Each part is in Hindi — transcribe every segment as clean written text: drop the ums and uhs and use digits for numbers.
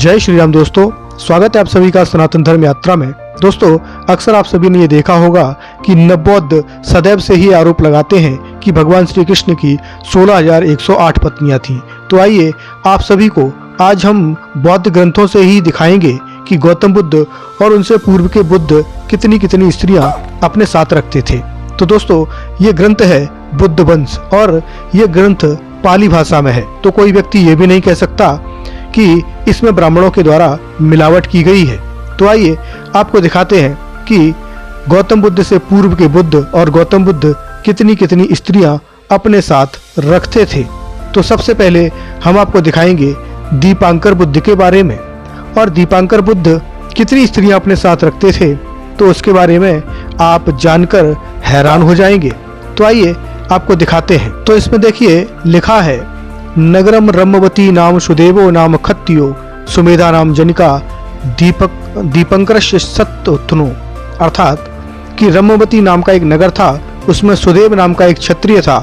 जय श्री राम दोस्तों, स्वागत है आप सभी का सनातन धर्म यात्रा में। दोस्तों, अक्सर आप सभी ने ये देखा होगा कि नवबौद्ध सदैव से ही आरोप लगाते हैं कि भगवान श्री कृष्ण की 16,108 पत्नियां थीं। तो आइए आप सभी को आज हम बौद्ध ग्रंथों से ही दिखाएंगे कि गौतम बुद्ध और उनसे पूर्व के बुद्ध कितनी कितनी स्त्रियां अपने साथ रखते थे। तो दोस्तों, ये ग्रंथ है बुद्ध वंश और ये ग्रंथ पाली भाषा में है। तो कोई व्यक्ति ये भी नहीं कह सकता कि इसमें ब्राह्मणों के द्वारा मिलावट की गई है। तो आइए आपको दिखाते हैं कि गौतम बुद्ध से पूर्व के बुद्ध और गौतम बुद्ध कितनी कितनी स्त्रियां अपने साथ रखते थे। तो सबसे पहले हम आपको दिखाएंगे दीपांकर बुद्ध के बारे में, और दीपांकर बुद्ध कितनी स्त्रियां अपने साथ रखते थे तो उसके बारे में आप जानकर हैरान हो जाएंगे। तो आइए आपको दिखाते हैं। तो इसमें देखिए लिखा है, नगरम रम्मवती नाम सुदेवो नाम खत्तियो सुमेधा नाम जनिका दीपंकरस्य सत्तनु। अर्थात कि रम्मवती नाम का एक नगर था, उसमें सुदेव नाम का एक क्षत्रिय था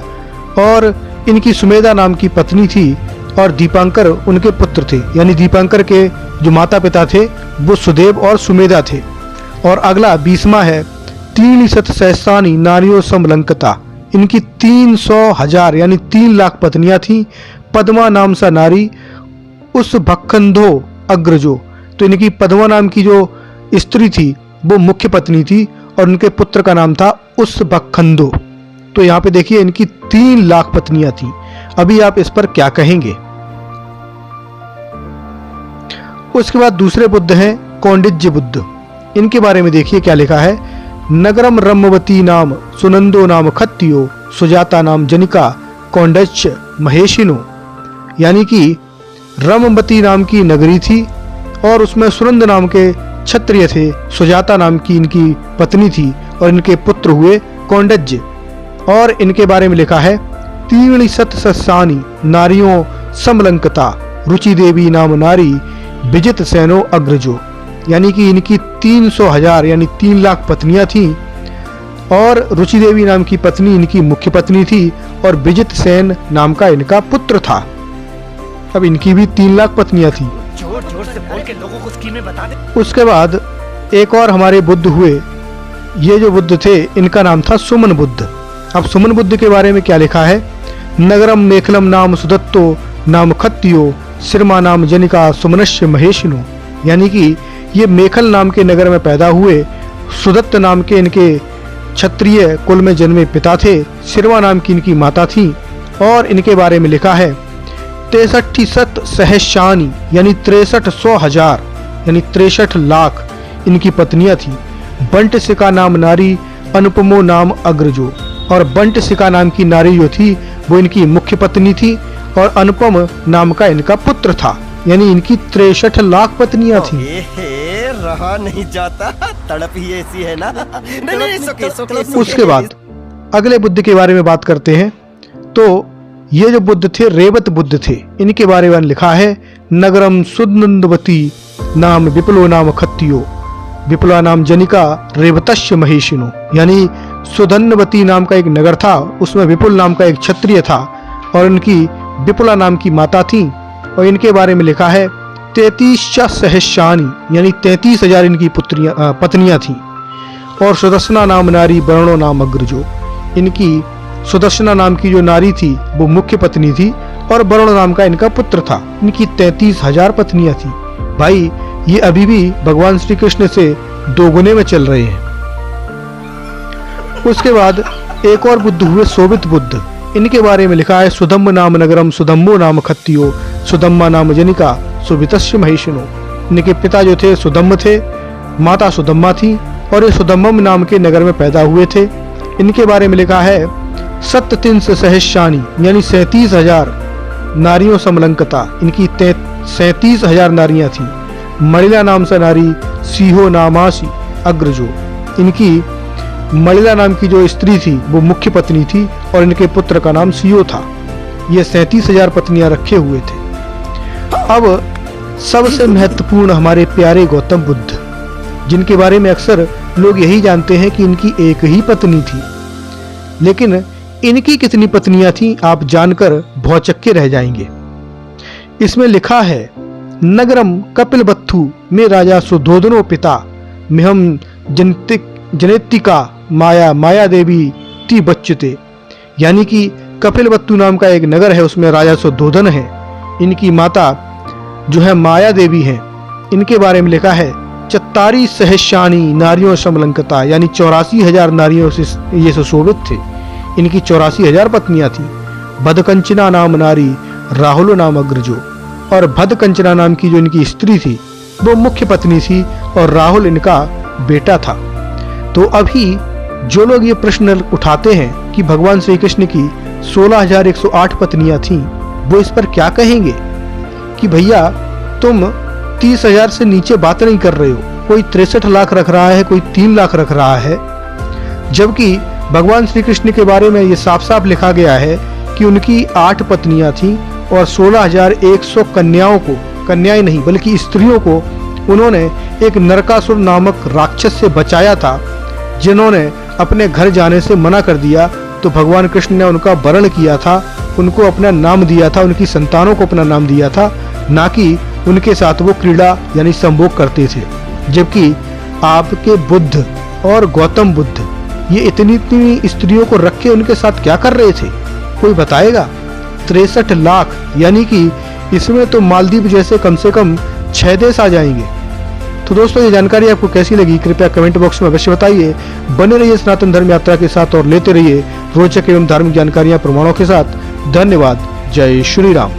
और इनकी सुमेधा नाम की पत्नी थी और दीपांकर उनके पुत्र थे। यानी दीपांकर के जो माता पिता थे वो सुदेव और सुमेधा थे। और अगला 20वां है, 3 सहस्रानी नारियों समलंकता। इनकी 300,000 यानी 3 लाख पत्नियां थीं। पद्मा नाम सा नारी उस भक्खंधो अग्रजो। तो इनकी पद्मा नाम की जो स्त्री थी वो मुख्य पत्नी थी और उनके पुत्र का नाम था उस भक्खंधो। तो यहाँ पे देखिए इनकी 3 लाख पत्नियां थीं। अभी आप इस पर क्या कहेंगे। उसके बाद दूसरे बुद्ध हैं कौंडिज्य बुद्ध। इनके बारे में देखिए क्या लिखा है, नगरम रम्मवती नाम सुनंदो नाम खत्तियो सुजाता नाम जनिका कौंडच्य महेशिनो। यानी कि रमवती नाम की नगरी थी और उसमें सुनंद नाम के क्षत्रिय थे, सुजाता नाम की इनकी पत्नी थी और इनके पुत्र हुए कौंडज्य। और इनके बारे में लिखा है, 3 नारियों समलंकता रुचि देवी नाम नारी विजित सेनो अग्रजो। यानी कि इनकी 300,000 यानी 3 लाख पत्नियां थीं और रुचि देवी नाम की पत्नी इनकी मुख्य पत्नी थी और विजित सेन नाम का इनका पुत्र था। अब इनकी भी 3 लाख पत्नियां थीं। जोर जोर से बोल के लोगों को स्कीमें बता दे। उसके बाद एक और हमारे बुद्ध हुए। ये जो बुद्ध थे इनका नाम था सुमन बुद्ध। अब सुमन बुद्ध के बारे में क्या लिखा है, नगरम मेखलम नाम सुदत्तो नाम खत्तियो सिरमा नाम जनिका सुमनस्य महेशिनो। यानी कि ये मेखल नाम के नगर में पैदा हुए। सुदत्त नाम के इनके क्षत्रिय कुल में जन्मे पिता थे। सिरमा नाम की इनकी माता थी। और इनके बारे में लिखा है, 63 सहस्रानी यानी 63,000 यानी 63 लाख इनकी पत्नियां थी। बंट सिका नाम नारी अनुपमो नाम अग्रजो। और बंट सिका नाम की नारी जो थी वो इनकी मुख्य पत्नी थी और अनुपम नाम का इनका पुत्र था। यानी इनकी 63 लाख पत्नियां थी। रहा नहीं जाता, तड़प ही ऐसी है ना। नहीं, उसके बाद अगले बुद्ध के बारे में बात करते हैं। तो ये जो बुद्ध थे रेवत बुद्ध थे। इनके बारे में लिखा है, नगरम सुदनंदवती नाम विपुलो नाम खत्तियो विपुला नाम जनिका रेवतस्य महेशिनो। यानी सुदन्नवती नाम का एक नगर था, उसमें विपुल नाम का एक क्षत्रिय था और इनकी विपुला नाम की माता थी। और इनके बारे में लिखा है, 33 सहस्रानी यानी 33,000 इनकी पत्नियां थीं। और सुदर्शना नाम नारी वर्णो नाम अग्रजो। इनकी सुदर्शना नाम की जो नारी थी वो मुख्य पत्नी थी और वरुण नाम का इनका पुत्र था। इनकी 33,000 पत्नियां थी। भाई ये अभी भी भगवान श्री कृष्ण से 2 गुने में चल रहे हैं। उसके बाद एक और बुद्ध हुए सोवित बुद्ध। इनके बारे में लिखा है, सुधम्म नाम नगरम सुधम्मो नाम खत्तियो सुधम्मा नाम जनिका सुवितस्य महेशिनो। इनके पिता जो थे सुधम्म थे, माता सुधम्मा थी और ये सुधम्मम नाम के नगर में पैदा हुए थे। इनके बारे में लिखा है, 37 सहस्रानी यानी 37,000 नारियों समलंकता। इनकी 37,000 नारियां थीं। मणिला नाम से नारी सीहो नामासी अग्रजो। इनकी मणिला नाम की जो स्त्री थी वो मुख्य पत्नी थी और इनके पुत्र का नाम सीहो था। ये 37,000 पत्नियां रखे हुए थे। अब सबसे महत्वपूर्ण हमारे प्यारे गौतम बुद्ध, जिनके बारे में अक्सर लोग यही जानते हैं कि इनकी एक ही पत्नी थी, लेकिन इनकी कितनी पत्नियां थीं आप जानकर भौचक्के रह जाएंगे। इसमें लिखा है नगरम कपिलवस्तु में राजा सुधोधनो पिता मिहम जनेतिका माया माया देवी ती बच्चुते। यानी कि कपिलवस्तु नाम का एक नगर है, उसमें राजा सुधोधन है, इनकी माता जो है माया देवी है। इनके बारे में लिखा है चत्तारी सहस्यानी नारियों समलंकता, यानी 84,000 नारियों से ये सुशोभित थे। इनकी 84,000 पत्नियां थी। भदकंचना नाम नारी राहुल नाम अग्रजो, और भदकंचना नाम की जो इनकी स्त्री थी वो मुख्य पत्नी थी और राहुल इनका बेटा था। तो अभी जो लोग ये प्रश्न उठाते हैं कि भगवान श्री कृष्ण की 16,108 पत्नियां थीं, वो इस पर क्या कहेंगे कि भैया तुम 30,000 से नीचे बात नहीं कर रहे हो। कोई 63 लाख रख रहा है, कोई 3 लाख रख रहा है, जबकि भगवान श्री कृष्ण के बारे में ये साफ साफ लिखा गया है कि उनकी 8 पत्नियां थीं और 16,100 कन्याओं को, कन्याएं नहीं बल्कि स्त्रियों को उन्होंने एक नरकासुर नामक राक्षस से बचाया था, जिन्होंने अपने घर जाने से मना कर दिया। तो भगवान कृष्ण ने उनका वरण किया था, उनको अपना नाम दिया था, उनकी संतानों को अपना नाम दिया था, ना कि उनके साथ वो क्रीड़ा यानी संभोग करते थे। जबकि आपके बुद्ध और गौतम बुद्ध ये इतनी स्त्रियों को रख के उनके साथ क्या कर रहे थे, कोई बताएगा? 63 लाख, यानी कि इसमें तो मालदीव जैसे कम से कम 6 देश आ जाएंगे। तो दोस्तों ये जानकारी आपको कैसी लगी कृपया कमेंट बॉक्स में अवश्य बताइए। बने रहिए सनातन धर्म यात्रा के साथ और लेते रहिए रोचक एवं धार्मिक जानकारियां प्रमाणों के साथ। धन्यवाद। जय श्री राम।